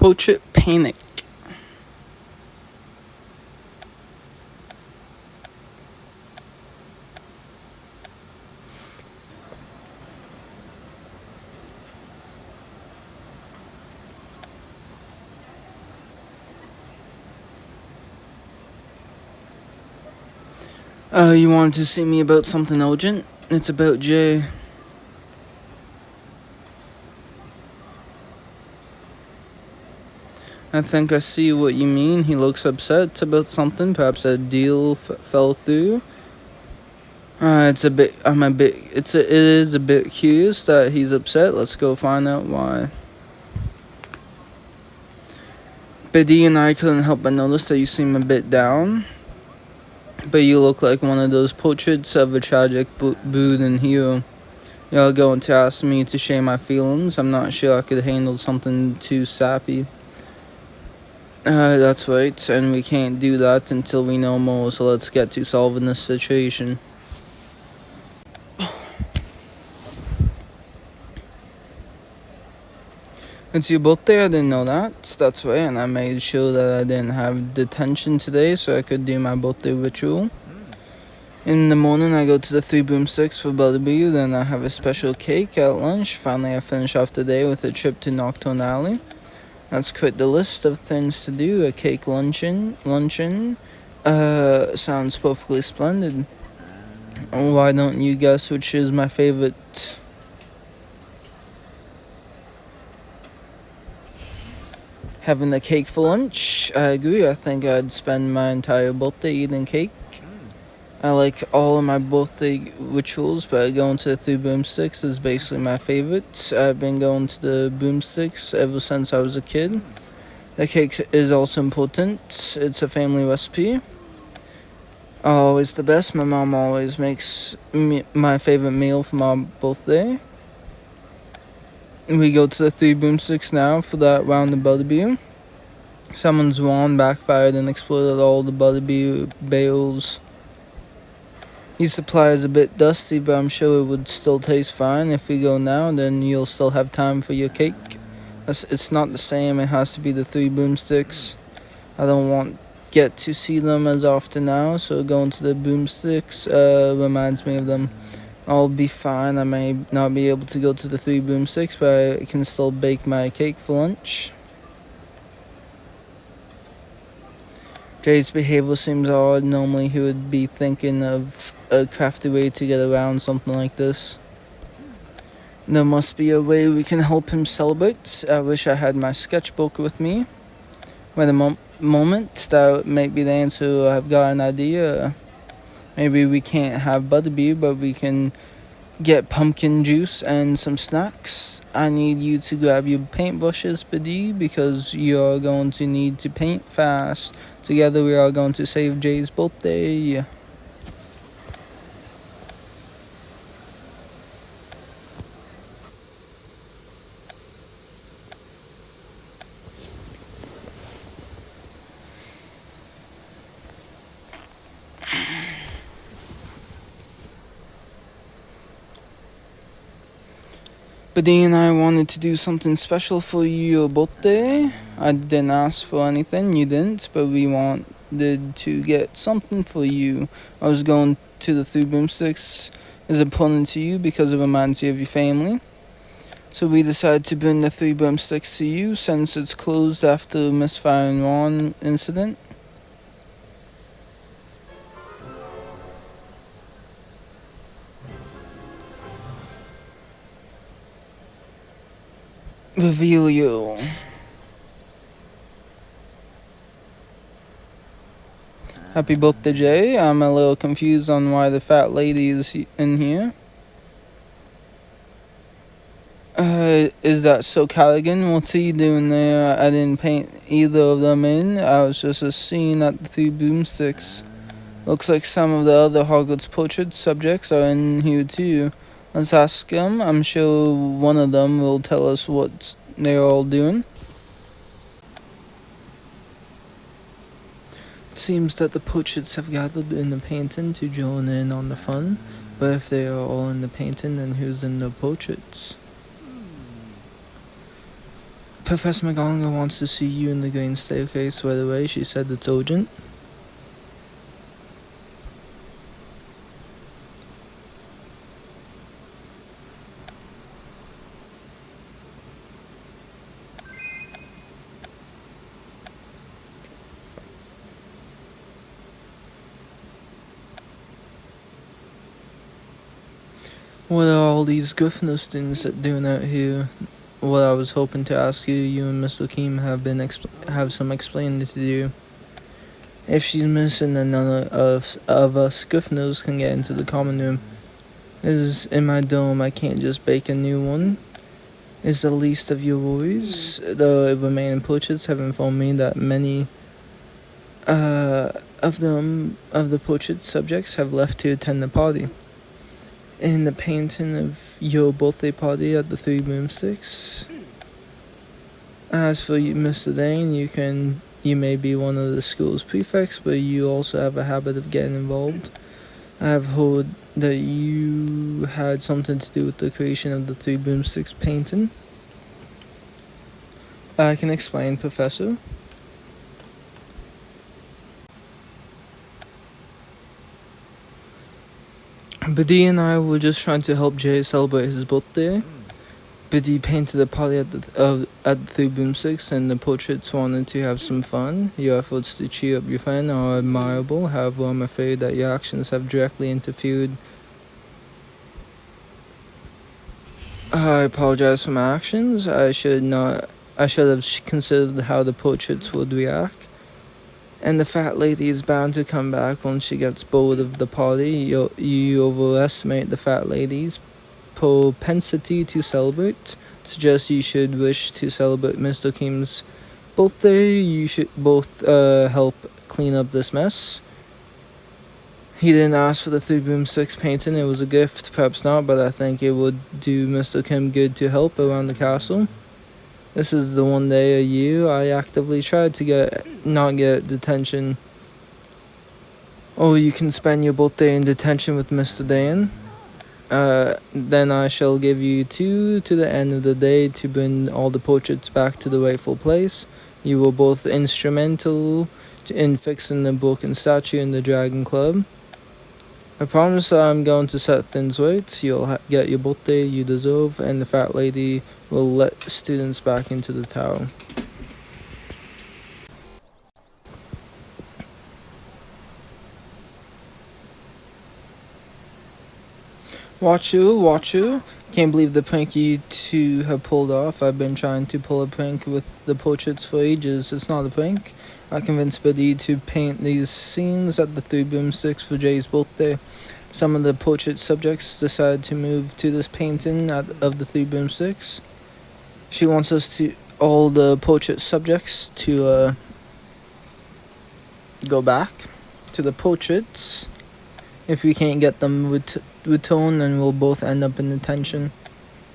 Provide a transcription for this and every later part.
Portrait Panic. You wanted to see me about something urgent? It's about Jay. I think I see what you mean. He looks upset about something. Perhaps a deal fell through. It is a bit curious that he's upset. Let's go find out why. Biddy and I couldn't help but notice that you seem a bit down. But you look like one of those portraits of a tragic Buddhan hero. You're going to ask me to share my feelings. I'm not sure I could handle something too sappy. That's right, and we can't do that until we know more, so let's get to solving this situation. It's your birthday, I didn't know that. That's right, and I made sure that I didn't have detention today so I could do my birthday ritual. In the morning, I go to the Three Broomsticks for Butterbeer, then I have a special cake at lunch. Finally, I finish off the day with a trip to Nocturne Alley. That's quite the list of things to do. A cake luncheon. Sounds perfectly splendid. Why don't you guess which is my favorite? Having the cake for lunch? I agree. I think I'd spend my entire birthday eating cake. I like all of my birthday rituals, but going to the Three Broomsticks is basically my favorite. I've been going to the Broomsticks ever since I was a kid. The cake is also important. It's a family recipe. Always the best. My mom always makes my favorite meal for my birthday. We go to the Three Broomsticks now for that round of Butterbeer. Someone's wand backfired and exploded all the Butterbeer bales. His supply is a bit dusty, but I'm sure it would still taste fine. If we go now, then you'll still have time for your cake. It's not the same. It has to be the Three Broomsticks. I don't get to see them as often now, so going to the Broomsticks reminds me of them. I'll be fine. I may not be able to go to the Three Broomsticks, but I can still bake my cake for lunch. Jay's behavior seems odd. Normally he would be thinking of a crafty way to get around something like this. There must be a way we can help him celebrate. I wish I had my sketchbook with me. Wait a moment, that might be the answer. I've got an idea. Maybe we can't have Butterbeer, but we can get pumpkin juice and some snacks. I need you to grab your paintbrushes, Biddy, because you're going to need to paint fast. Together we are going to save Jay's birthday. Biddy and I wanted to do something special for your birthday. I didn't ask for anything, you didn't, but we wanted to get something for you. I was going to the Three Broomsticks is important to you because it reminds you of your family. So we decided to bring the Three Broomsticks to you since it's closed after misfire and Ron incident. Reveal you. Happy birthday, Jay. I'm a little confused on why the fat lady is in here. Is that so Callaghan? What's he doing there? I didn't paint either of them in. I was just a scene at the Three Broomsticks. Looks like some of the other Hogwarts portrait subjects are in here too. Let's ask them. I'm sure one of them will tell us what they're all doing. It seems that the portraits have gathered in the painting to join in on the fun. But if they are all in the painting, then who's in the portraits? Professor McGonagall wants to see you in the green staircase right away. She said it's urgent. What are all these Gryffindor students doing out here? What I was hoping to ask you, you and Mr. Keem have some explaining to do. If she's missing, then none of us Gryffindors can get into the common room. Is in my dome, I can't just bake a new one. Is the least of your worries. The remaining portraits have informed me that many of the portrait subjects have left to attend the party. In the painting of your birthday party at the Three Broomsticks. As for you, Mr. Dane, you may be one of the school's prefects, but you also have a habit of getting involved. I have heard that you had something to do with the creation of the Three Broomsticks painting. I can explain, Professor. Biddy and I were just trying to help Jay celebrate his birthday. Biddy painted a party at the Three Broomsticks, and the portraits wanted to have some fun. Your efforts to cheer up your friend are admirable. However, I'm afraid that your actions have directly interfered. I apologize for my actions. I should have considered how the portraits would react. And the fat lady is bound to come back once she gets bored of the party. You overestimate the fat lady's propensity to celebrate. Suggest you should wish to celebrate Mr. Keem's birthday. You should both help clean up this mess. He didn't ask for the Three Broomsticks painting. It was a gift, perhaps not, but I think it would do Mr. Kim good to help around the castle. This is the one day a year I actively tried to not get detention. Oh, you can spend your birthday in detention with Mr. Dan. Then I shall give you 2 to the end of the day to bring all the portraits back to the rightful place. You were both instrumental in fixing the broken statue in the Dragon Club. I promise I'm going to set things right. You'll get your birthday you deserve, and the fat lady will let students back into the tower. Watch you. Can't believe the prank you two have pulled off. I've been trying to pull a prank with the portraits for ages. It's not a prank. I convinced Biddy to paint these scenes at the Three Broomsticks for Jay's birthday. Some of the portrait subjects decided to move to this painting of the Three Broomsticks. She wants all the portrait subjects to go back to the portraits. If we can't get them returned, then we'll both end up in detention.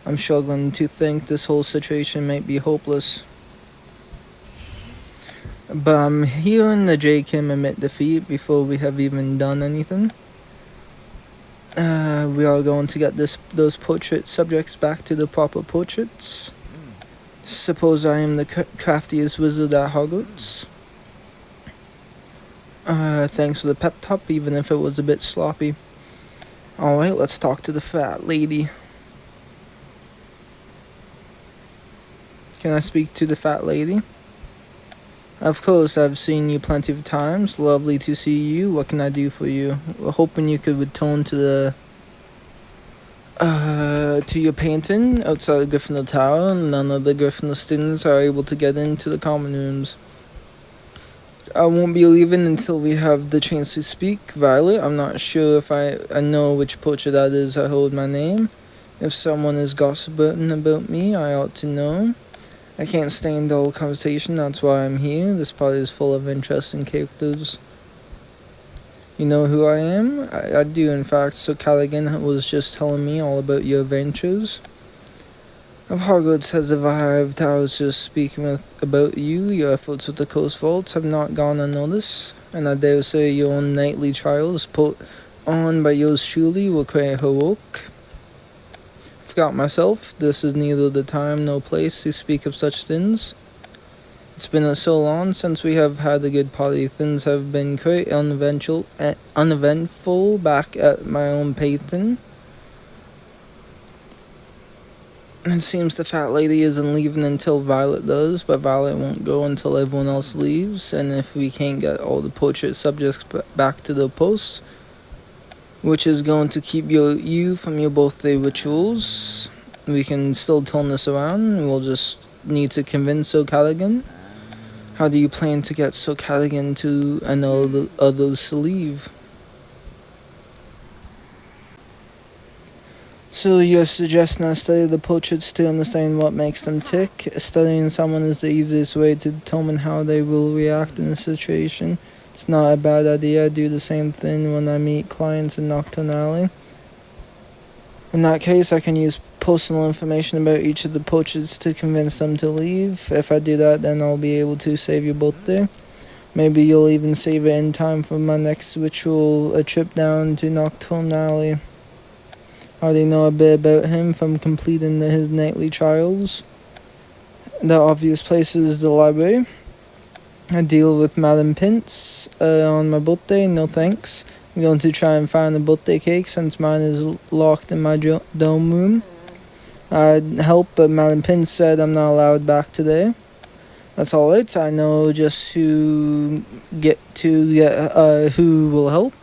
I'm struggling to think this whole situation might be hopeless. But I'm hearing the J. Kim admit defeat before we have even done anything. We are going to get those portrait subjects back to the proper portraits. Suppose I am the craftiest wizard at Hogwarts. Thanks for the pep talk, even if it was a bit sloppy. Alright, let's talk to the fat lady. Can I speak to the fat lady? Of course, I've seen you plenty of times. Lovely to see you. What can I do for you? We're hoping you could return to your painting outside the Gryffindor Tower. None of the Gryffindor students are able to get into the common rooms. I won't be leaving until we have the chance to speak. Violet, I'm not sure if I know which portrait that is I hold my name. If someone is gossiping about me, I ought to know. I can't stand dull conversation, that's why I'm here. This party is full of interesting characters. You know who I am? I do, in fact. So Callaghan was just telling me all about your adventures. If Hogwarts has arrived, I was just speaking about you. Your efforts with the Coast Vaults have not gone unnoticed, and I dare say your own nightly trials put on by yours truly were quite heroic. forgot myself. This is neither the time nor place to speak of such things. It's been so long since we have had a good party. Things have been quite uneventful back at my own painting. It seems the fat lady isn't leaving until Violet does, but Violet won't go until everyone else leaves, and if we can't get all the portrait subjects back to the post, which is going to keep you from your birthday rituals, we can still turn this around. We'll just need to convince Sir Callaghan. How do you plan to get Sir Callaghan to and all the others to leave? So you're suggesting I study the portraits to understand what makes them tick? Studying someone is the easiest way to determine how they will react in a situation. It's not a bad idea. I do the same thing when I meet clients in Nocturne Alley. In that case, I can use personal information about each of the portraits to convince them to leave. If I do that, then I'll be able to save your birthday. Maybe you'll even save it in time for my next ritual, a trip down to Nocturne Alley. I already know a bit about him from completing his nightly trials. The obvious place is the library. I deal with Madam Pince on my birthday, no thanks. I'm going to try and find a birthday cake since mine is locked in my dome room. I'd help, but Madam Pince said I'm not allowed back today. That's alright, I know just who will help.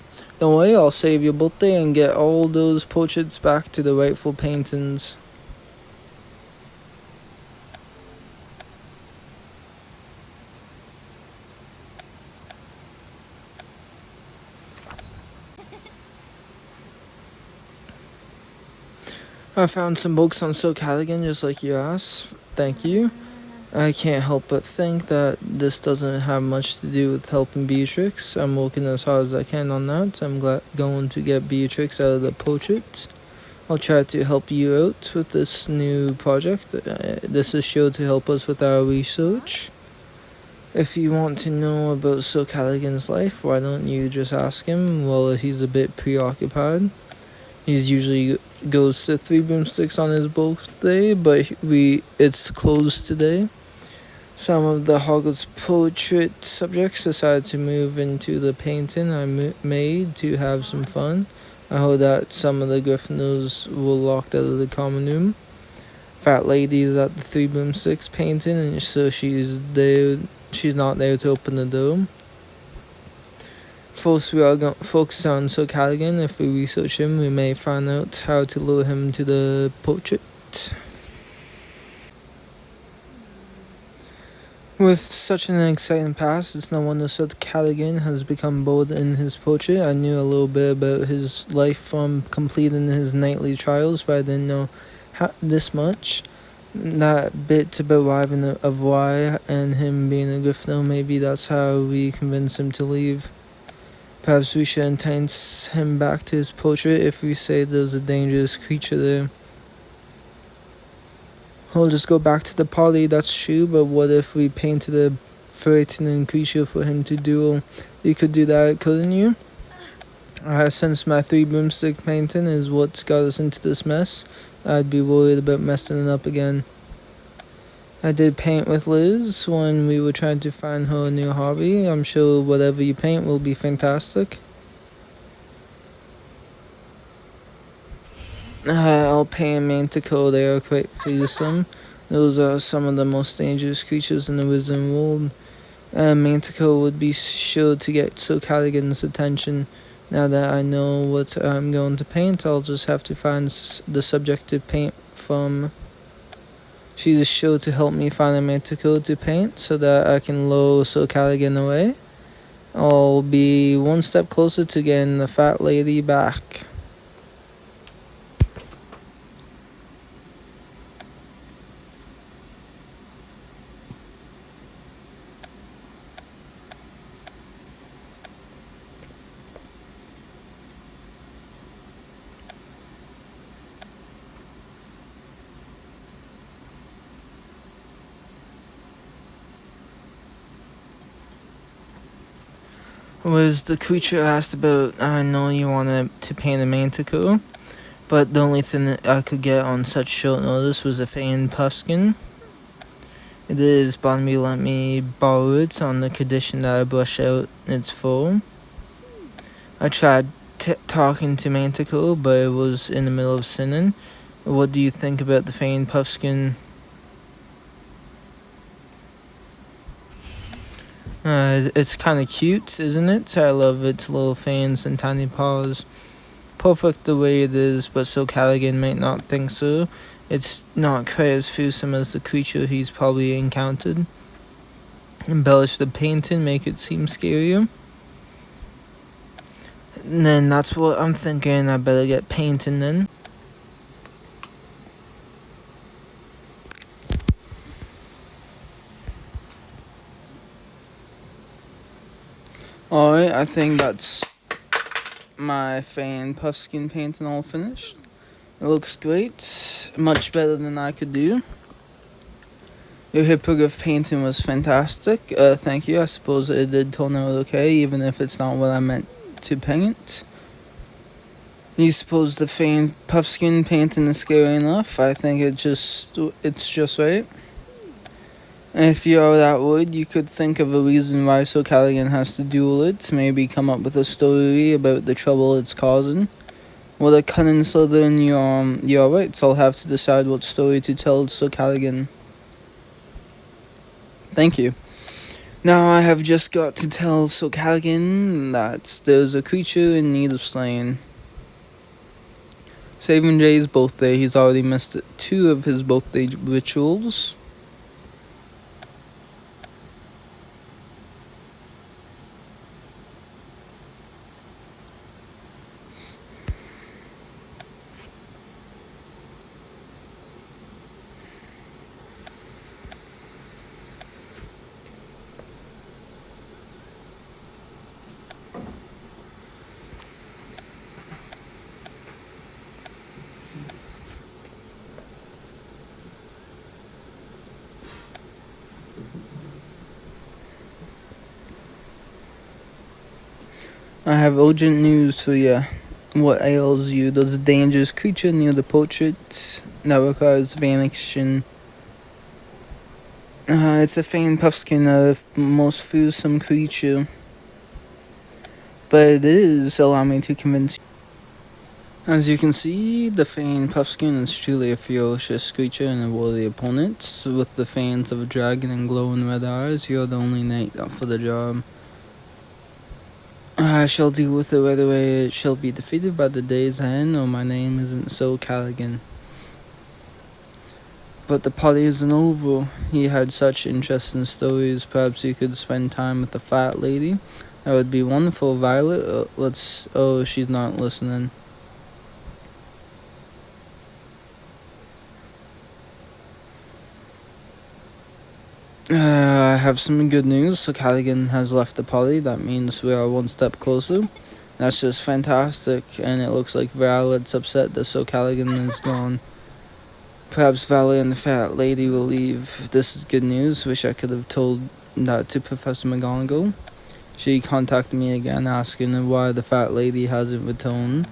Don't worry, I'll save your birthday and get all those portraits back to the rightful paintings. I found some books on Sir Callaghan just like you asked. Thank you. I can't help but think that this doesn't have much to do with helping Beatrix. I'm working as hard as I can on that. I'm going to get Beatrix out of the portrait. I'll try to help you out with this new project. This is sure to help us with our research. If you want to know about Sir Callaghan's life, why don't you just ask him? Well, he's a bit preoccupied. He's usually goes to Three Broomsticks on his birthday, but it's closed today. Some of the Hogwarts portrait subjects decided to move into the painting I made to have some fun. I heard that some of the Gryffindors were locked out of the common room. Fat lady is at the Three Broomsticks painting, and so she's not there to open the door. First, we are going to focus on Sir Callaghan. If we research him, we may find out how to lure him to the portrait. With such an exciting past, it's no wonder Sir Callaghan has become bored in his portrait. I knew a little bit about his life from completing his nightly trials, but I didn't know this much. That bit about arriving of why and him being a Gryffindor, maybe that's how we convince him to leave. Perhaps we should entice him back to his portrait if we say there's a dangerous creature there. He'll just go back to the party, that's true, but what if we painted a frightening creature for him to duel? You could do that, couldn't you? Since my Three Broomstick painting is what's got us into this mess, I'd be worried about messing it up again. I did paint with Liz when we were trying to find her a new hobby. I'm sure whatever you paint will be fantastic. I'll paint Manticore. They are quite fearsome. Those are some of the most dangerous creatures in the wizarding world. Manticore would be sure to get Sir Callaghan's attention. Now that I know what I'm going to paint, I'll just have to find the subject to paint from. She's sure to help me find a Manticore to paint so that I can lure Sir Callaghan away. I'll be one step closer to getting the fat lady back. Was the creature asked about? I know you wanted to paint a Manticore. But the only thing that I could get on such short notice was a Fane Puffskin. It is Bonby let me borrow it on the condition that I brush out its fur. I tried talking to Manticore, but it was in the middle of sinning. What do you think about the Fane Puffskin? It's kind of cute, isn't it? I love its little fangs and tiny paws. Perfect the way it is, but so Callaghan might not think so. It's not quite as fearsome as the creature he's probably encountered. Embellish the painting, make it seem scarier. And then that's what I'm thinking. I better get painting then. Alright, I think that's my Fane Puffskin painting all finished. It looks great, much better than I could do. Your hippogriff painting was fantastic. Thank you. I suppose it did turn out okay, even if it's not what I meant to paint. You suppose the Fane Puffskin painting is scary enough? I think it's just right. If you are that worried, you could think of a reason why Sir Callaghan has to duel it. Maybe come up with a story about the trouble it's causing. What a cunning Slytherin you are right, so I'll have to decide what story to tell Sir Callaghan. Thank you. Now I have just got to tell Sir Callaghan that there's a creature in need of slaying. Saving Jay's birthday, he's already missed 2 of his birthday rituals. I have urgent news for you. What ails you? There's a dangerous creature near the portrait that requires vanishing. It's a Fane Puffskin, a most fearsome creature. But it is, allow me to convince you. As you can see, the Fane Puffskin is truly a ferocious creature and a worthy opponent. With the fangs of a dragon and glowing red eyes, you're the only knight up for the job. I shall deal with it right away. It shall be defeated by the day's end, or my name isn't Sir Callaghan. But the party isn't over. He had such interesting stories. Perhaps you could spend time with the fat lady. That would be wonderful. Violet, oh, she's not listening. I have some good news. So Callaghan has left the party. That means we are one step closer. That's just fantastic. And it looks like Violet's upset that Sir Callaghan is gone. Perhaps Violet and the fat lady will leave. This is good news. Wish I could have told that to Professor McGonagall. She contacted me again asking why the fat lady hasn't returned.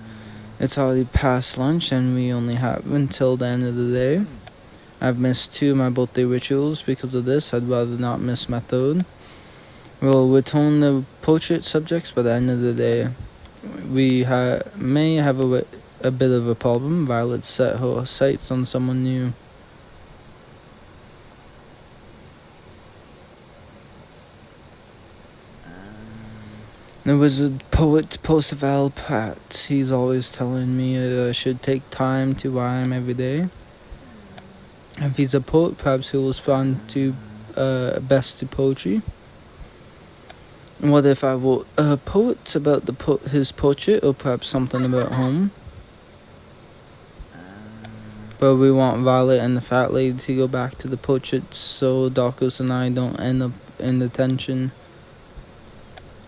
It's already past lunch and we only have until the end of the day. I've missed 2 of my birthday rituals because of this. I'd rather not miss my 3rd. We'll return the portrait subjects by the end of the day. We may have a bit of a problem. Violet set her sights on someone new. The wizard poet Percival Pratt. He's always telling me I should take time to rhyme every day. If he's a poet, perhaps he'll respond to best to poetry. What if I wrote a poet about his portrait, or perhaps something about home? But we want Violet and the fat lady to go back to the portrait so Darkus and I don't end up in detention.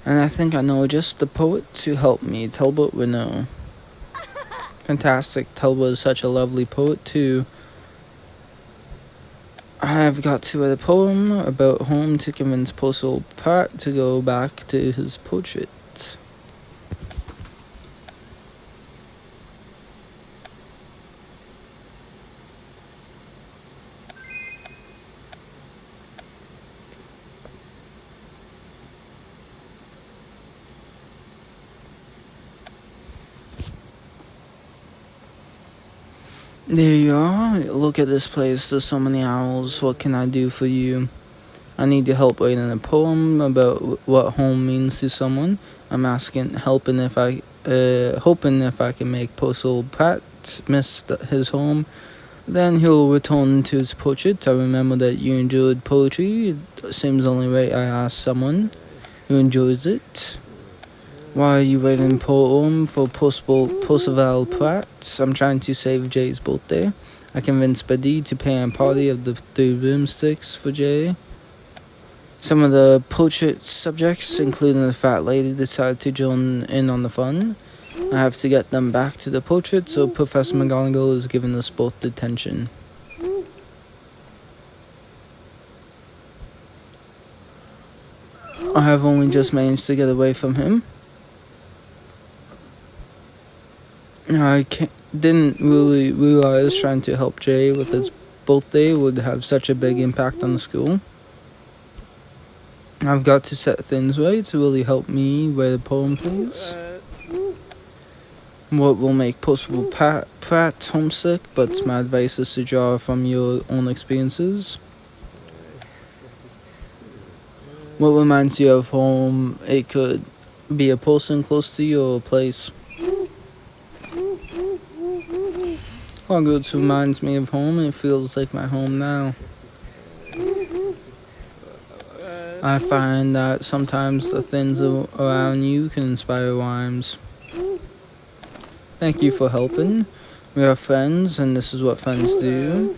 And I think I know just the poet to help me, Talbot Renault. Fantastic, Talbot is such a lovely poet too. I've got to write a poem about home to convince Percival Pratt to go back to his portrait. There you are. Look at this place. There's so many owls. What can I do for you? I need your help writing a poem about what home means to someone. I'm hoping if I can make Postal Pratt miss his home. Then he'll return to his portrait. I remember that you enjoyed poetry. It seems only right I ask someone who enjoys it. Why are you writing a poem for Percival Pratt? I'm trying to save Jay's birthday. I convinced Buddy to pay a party of the 3 broomsticks for Jay. Some of the portrait subjects, including the fat lady, decided to join in on the fun. I have to get them back to the portrait, so Professor McGonagall is giving us both detention. I have only just managed to get away from him. Didn't really realize trying to help Jay with his birthday would have such a big impact on the school. I've got to set things right to really help me write a poem, please. What will make Percival Pratt homesick, but my advice is to draw from your own experiences. What reminds you of home? It could be a person close to you or a place. Hogwarts reminds me of home, and it feels like my home now. I find that sometimes the things around you can inspire rhymes. Thank you for helping. We are friends, and this is what friends do.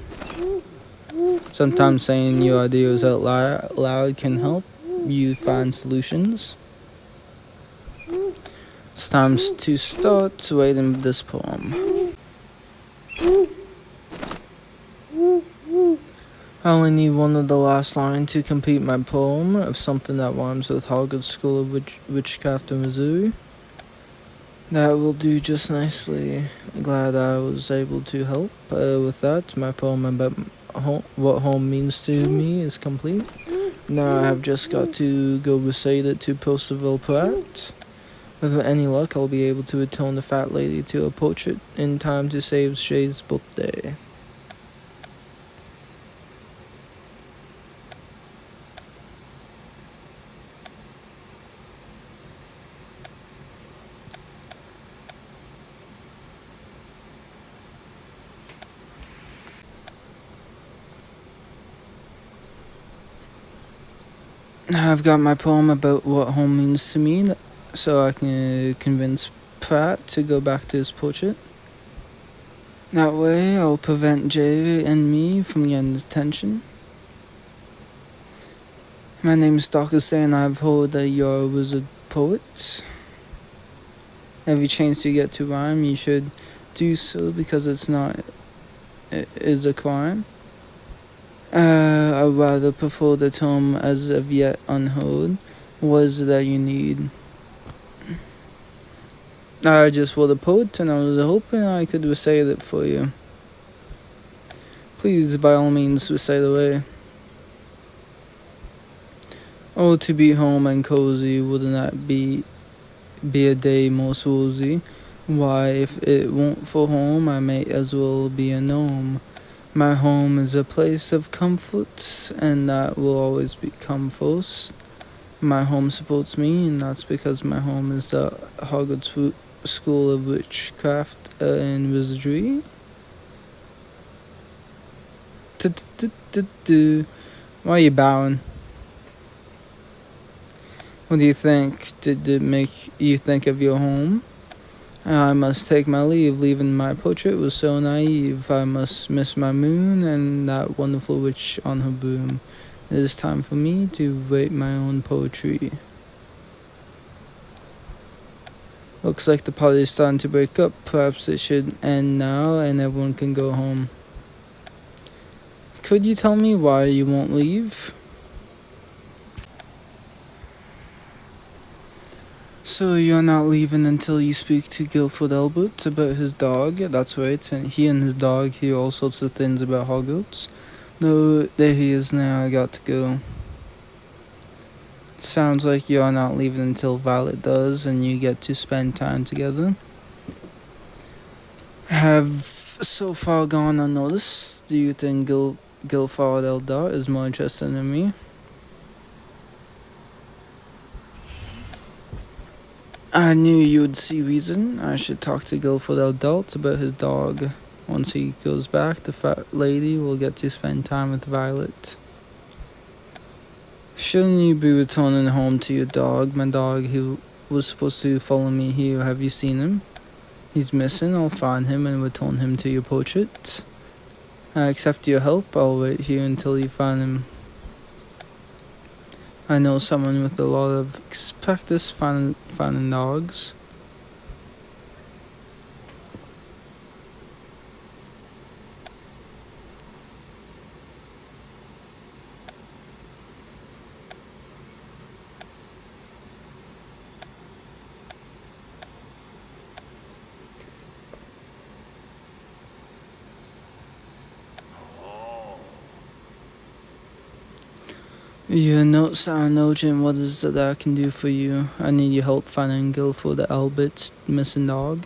Sometimes saying your ideas out loud can help you find solutions. It's time to start writing this poem. I only need one of the last line to complete my poem of something that rhymes with Hogwarts School of Witchcraft in Missouri. That will do just nicely. Glad I was able to help with that. My poem about what home means to me is complete. Now I have just got to go recite it to Percival Pratt. With any luck, I'll be able to return the fat lady to her portrait in time to save Shay's birthday. I've got my poem about what home means to me, so I can convince Pratt to go back to his portrait. That way, I'll prevent Jay and me from getting detention. My name is Darkest, and I've heard that you're a wizard poet. Every chance you get to rhyme, you should do so because it is a crime. I rather prefer the term as of yet unheard. What is it that you need? I just wrote a poet and I was hoping I could recite it for you. Please, by all means, recite away. Oh, to be home and cozy, wouldn't that be a day most rosy? Why, if it weren't for home, I may as well be a gnome. My home is a place of comfort, and that will always become first. My home supports me, and that's because my home is the Hogwarts School of Witchcraft and Wizardry. Why are you bowing? What do you think? Did it make you think of your home? I must take my leave. Leaving my portrait was so naive. I must miss my moon and that wonderful witch on her broom. It is time for me to write my own poetry. Looks like the party is starting to break up. Perhaps it should end now and everyone can go home. Could you tell me why you won't leave? So you're not leaving until you speak to Guilford Albert about his dog? That's right, and he and his dog hear all sorts of things about Hogwarts. No, there he is now, I got to go. Sounds like you're not leaving until Violet does, and you get to spend time together. Have so far gone unnoticed. Do you think Guilford Eldar is more interested in me? I knew you would see reason. I should talk to Guilford Eldalt about his dog. Once he goes back, the fat lady will get to spend time with Violet. Shouldn't you be returning home to your dog? My dog, he was supposed to follow me here. Have you seen him? He's missing. I'll find him and return him to your portrait. I accept your help. I'll wait here until you find him. I know someone with a lot of practice finding dogs. Your notes are urgent. What is it that I can do for you? I need your help finding Guilford Albert's missing dog.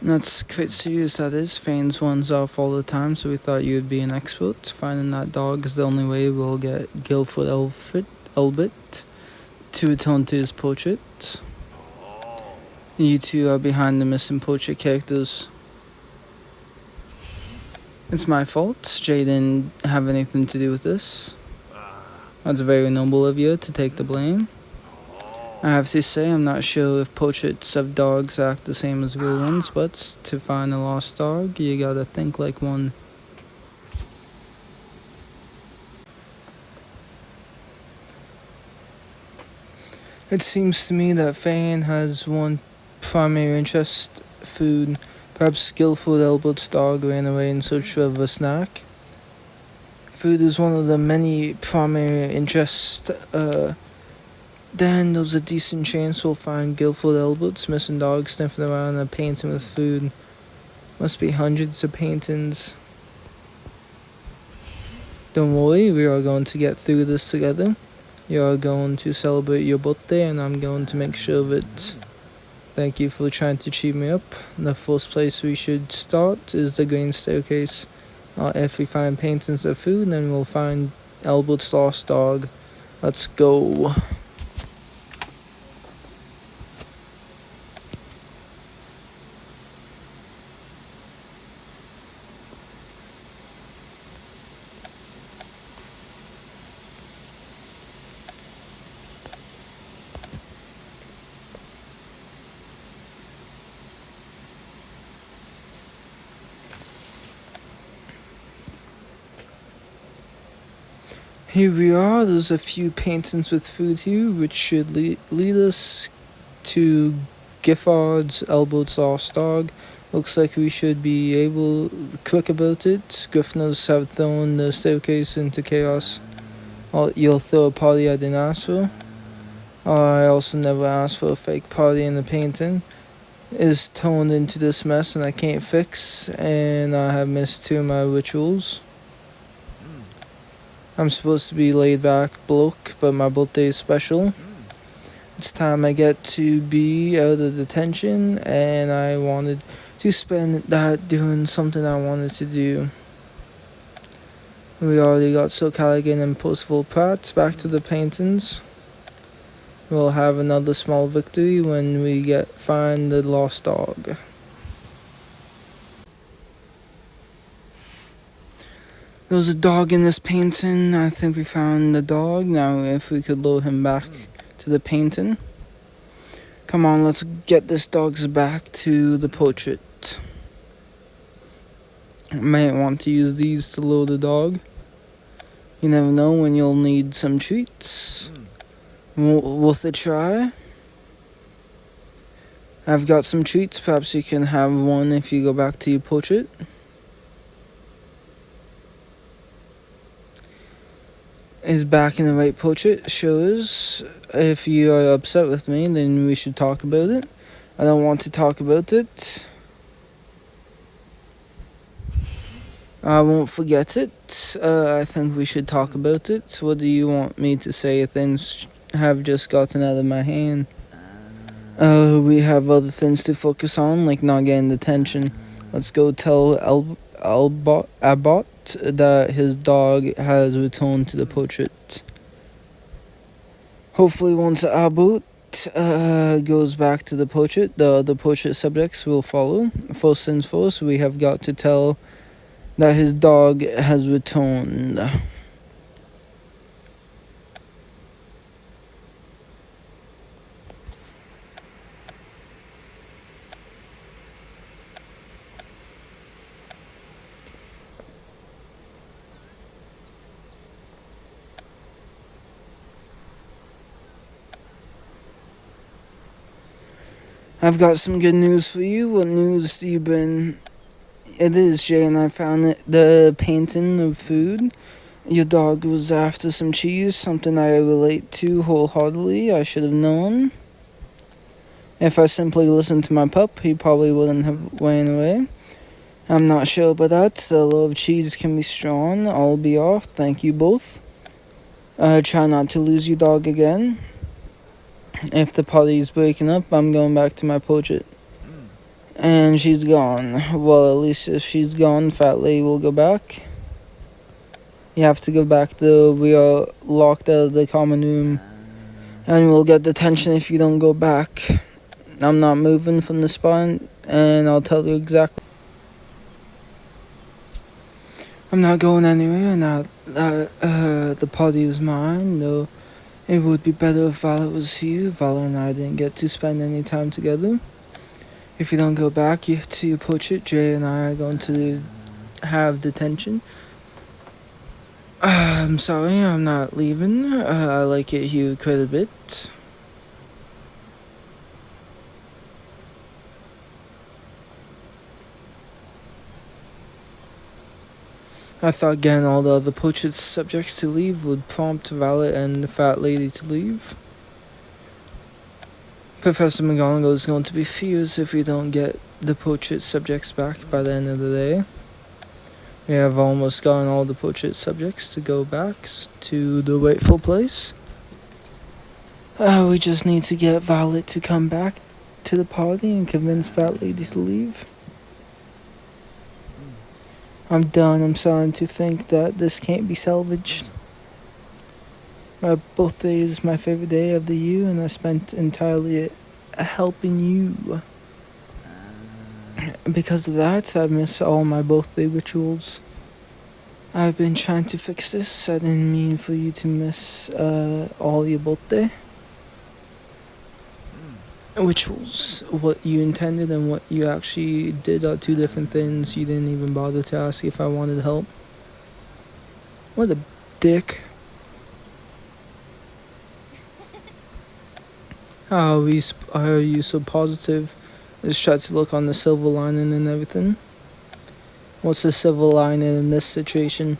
That's quite serious, that is. Fane's ones off all the time, so we thought you'd be an expert. Finding that dog is the only way we'll get Guilford Albert to return to his portrait. You two are behind the missing portrait characters. It's my fault. Jay didn't have anything to do with this. That's very noble of you to take the blame. I have to say, I'm not sure if portraits of dogs act the same as real ones, but to find a lost dog, you gotta think like one. It seems to me that Fane has one primary interest: food. Perhaps Guilford Albert's dog ran away in search of a snack. Food is one of the many primary interests. Then there's a decent chance we'll find Guilford Albert's missing dog sniffing around a painting with food. Must be hundreds of paintings. Don't worry, we are going to get through this together. You are going to celebrate your birthday, and I'm going to make sure of it. Thank you for trying to cheer me up. The first place we should start is the green staircase. If we find paintings of food, then we'll find Albert's lost dog. Let's go. Here we are. There's a few paintings with food here, which should lead us to Giffard's Albert's lost dog. Looks like we should be quick about it. Griffners have thrown the staircase into chaos. You'll throw a party I didn't ask for. I also never asked for a fake party, in the painting is turned into this mess and I can't fix, and I have missed two of my rituals. I'm supposed to be laid back bloke, but my birthday is special. It's time I get to be out of detention, and I wanted to spend that doing something I wanted to do. We already got Sir Callaghan and Percival Pratt back to the paintings. We'll have another small victory when we find the lost dog. There's a dog in this painting. I think we found the dog. Now, if we could lure him back to the painting. Come on, let's get this dog's back to the portrait. I might want to use these to lure the dog. You never know when you'll need some treats. Worth a try. I've got some treats. Perhaps you can have one if you go back to your portrait. Is back in the right portrait. Shows. If you are upset with me, then we should talk about it. I don't want to talk about it. I won't forget it. I think we should talk about it. What do you want me to say? Things have just gotten out of my hand. We have other things to focus on, like not getting detention. Let's go tell Abbott that his dog has returned to the portrait. Hopefully, once Abbott goes back to the portrait, the other portrait subjects will follow. First things first, we have got to tell that his dog has returned. I've got some good news for you. What news do you been? It is Jay, and I found the painting of food. Your dog was after some cheese, something I relate to wholeheartedly. I should have known. If I simply listened to my pup, he probably wouldn't have ran away. I'm not sure about that. The love of cheese can be strong. I'll be off. Thank you both. Try not to lose your dog again. If the party's breaking up, I'm going back to my portrait. And she's gone. Well, at least if she's gone, Fat Lady will go back. You have to go back though. We are locked out of the common room. And we'll get detention if you don't go back. I'm not moving from the spot, and I'll tell you exactly. I'm not going anywhere now. The party is mine, though. It would be better if Violet was here. Violet and I didn't get to spend any time together. If you don't go back to your portrait, Jay and I are going to have detention. I'm sorry, I'm not leaving. I like it here quite a bit. I thought getting all the other portrait subjects to leave would prompt Violet and the Fat Lady to leave. Professor McGonagall is going to be furious if we don't get the portrait subjects back by the end of the day. We have almost gotten all the portrait subjects to go back to the rightful place. We just need to get Violet to come back to the party and convince Fat Lady to leave. I'm done. I'm starting to think that this can't be salvaged. My birthday is my favorite day of the year, and I spent entirely helping you. Because of that, I miss all my birthday rituals. I've been trying to fix this. I didn't mean for you to miss all your birthday rituals. What you intended and what you actually did are two different things. You didn't even bother to ask if I wanted help. What a dick. How are you so positive? Just try to look on the silver lining and everything. What's the silver lining in this situation?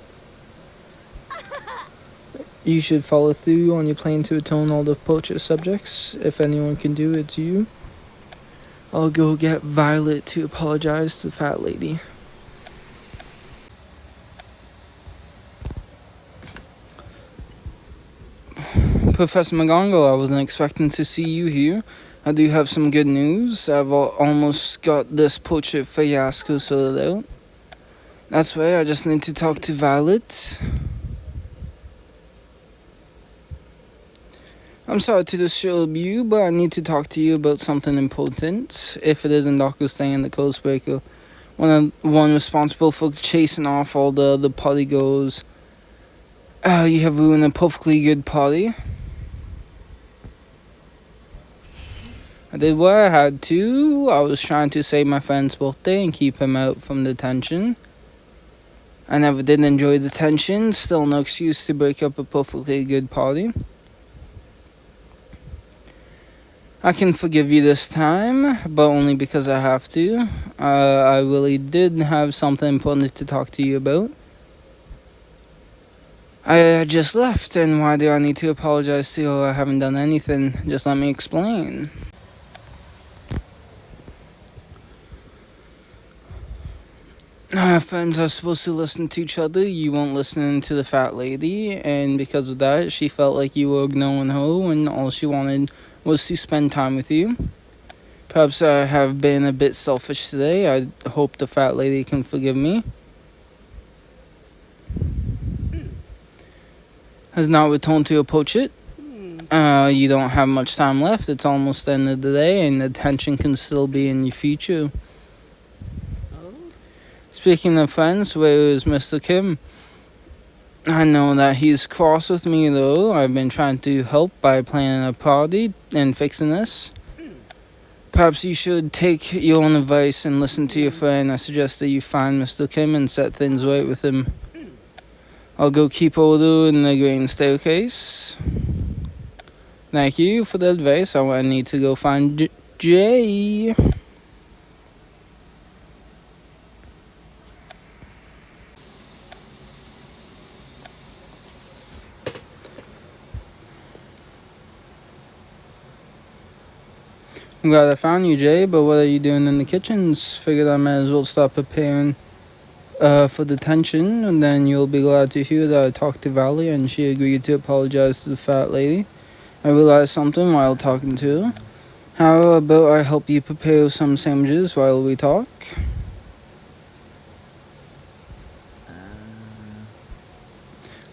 You should follow through on your plan to atone all the portrait subjects. If anyone can do it, it's you. I'll go get Violet to apologize to the Fat Lady. Professor McGonagall, I wasn't expecting to see you here. I do have some good news. I've almost got this portrait fiasco sorted out. That's right, I just need to talk to Violet. I'm sorry to disturb you, but I need to talk to you about something important. If it isn't Dr. Stang and the Codesbreaker, one responsible for chasing off all the party goers. You have ruined a perfectly good party. I did what I had to. I was trying to save my friend's birthday and keep him out from detention. I never did enjoy detention. Still no excuse to break up a perfectly good party. I can forgive you this time, but only because I have to. I really did have something important to talk to you about. I just left, and why do I need to apologize to you? I haven't done anything. Just let me explain. Friends are supposed to listen to each other. You weren't listening to the Fat Lady, and because of that, she felt like you were ignoring her when all she wanted was to spend time with you. Perhaps I have been a bit selfish today. I hope the fat lady can forgive me. Has not returned to approach it. You don't have much time left. It's almost the end of the day, and attention can still be in your future. Speaking of friends, where is Mr. Kim? I know that he's cross with me, though. I've been trying to help by planning a party and fixing this. Perhaps you should take your own advice and listen to your friend. I suggest that you find Mr. Kim and set things right with him. I'll go keep order in the grain staircase. Thank you for the advice. I need to go find Jay. I'm glad I found you, Jay, but what are you doing in the kitchens? Figured I might as well start preparing for detention, and then you'll be glad to hear that I talked to Valley and she agreed to apologize to the fat lady. I realized something while talking to her. How about I help you prepare some sandwiches while we talk?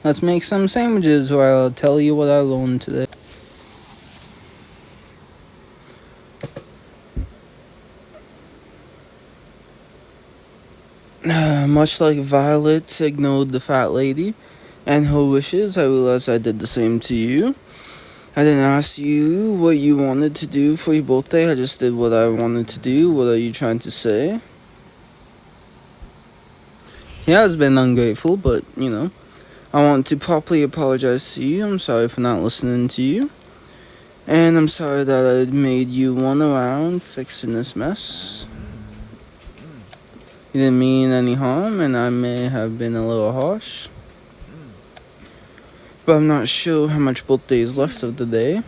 Let's make some sandwiches while I'll tell you what I learned today. Much like Violet ignored the fat lady and her wishes, I realized I did the same to you. I didn't ask you what you wanted to do for your birthday. I just did what I wanted to do. What are you trying to say? Yeah, it's been ungrateful, but, I want to properly apologize to you. I'm sorry for not listening to you. And I'm sorry that I made you run around fixing this mess. You didn't mean any harm, and I may have been a little harsh. But I'm not sure how much birthday is left of the day.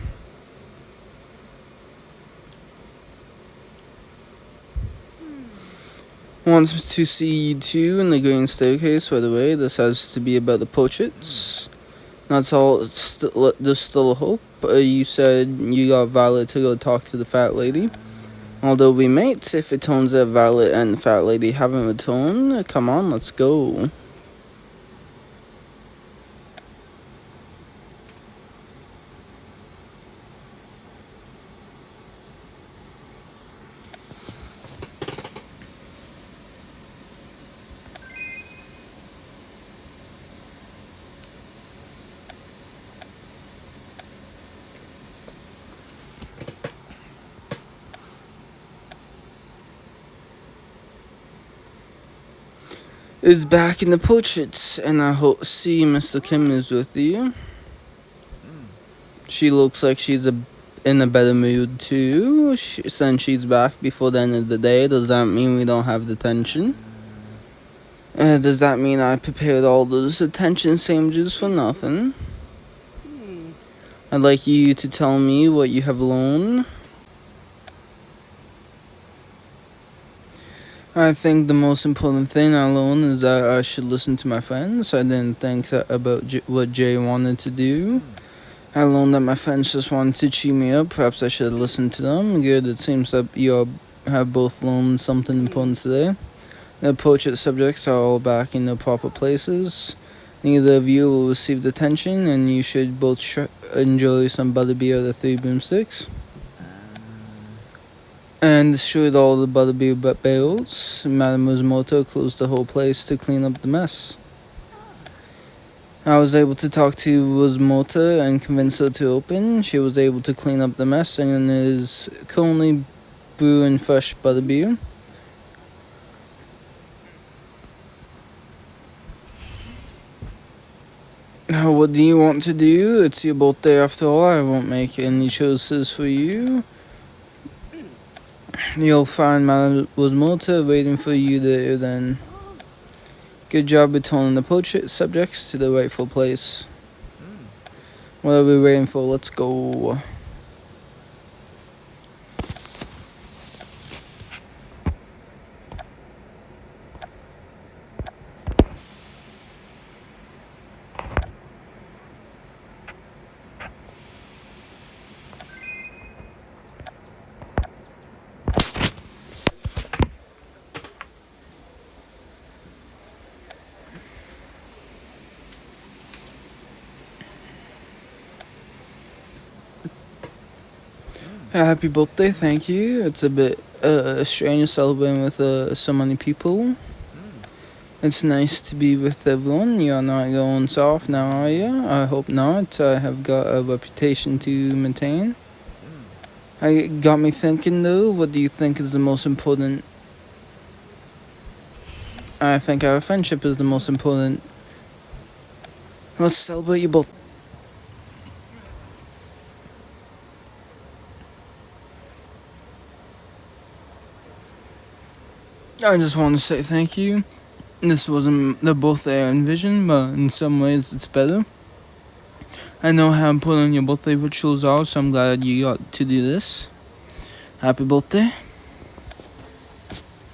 Wants to see you two in the green staircase right away. This has to be about the portraits. That's all. There's still a hope. You said you got Violet to go talk to the fat lady. Although we might, if it turns out Violet and the fat lady haven't returned. Come on, let's go. Is back in the portraits, and I see Mr. Kim is with you. She looks like she's in a better mood too, since she's back before the end of the day. Does that mean we don't have detention? Does that mean I prepared all those detention sandwiches for nothing? I'd like you to tell me what you have learned. I think the most important thing I learned is that I should listen to my friends. I didn't think about what Jay wanted to do. I learned that my friends just wanted to cheer me up. Perhaps I should listen to them. Good, it seems that you have both learned something important today. The portrait subjects are all back in their proper places. Neither of you will receive detention, and you should both enjoy some butterbeer or the 3 broomsticks. And destroyed all the butterbeer barrels. Madame Uzmoto closed the whole place to clean up the mess. I was able to talk to Uzmoto and convince her to open. She was able to clean up the mess and is currently brewing fresh butterbeer. What do you want to do? It's your birthday after all. I won't make any choices for you. You'll find Madame Uzmoto waiting for you there then. Good job returning the portrait subjects to the rightful place. What are we waiting for? Let's go. Happy birthday, thank you. It's a bit strange celebrating with so many people. It's nice to be with everyone. You're not going soft now, are you? I hope not. I have got a reputation to maintain. It got me thinking though, what do you think is the most important? I think our friendship is the most important. Let's celebrate your birthday. I just want to say thank you. This wasn't the birthday I envisioned, but in some ways it's better. I know how important your birthday rituals are, so I'm glad you got to do this. Happy birthday.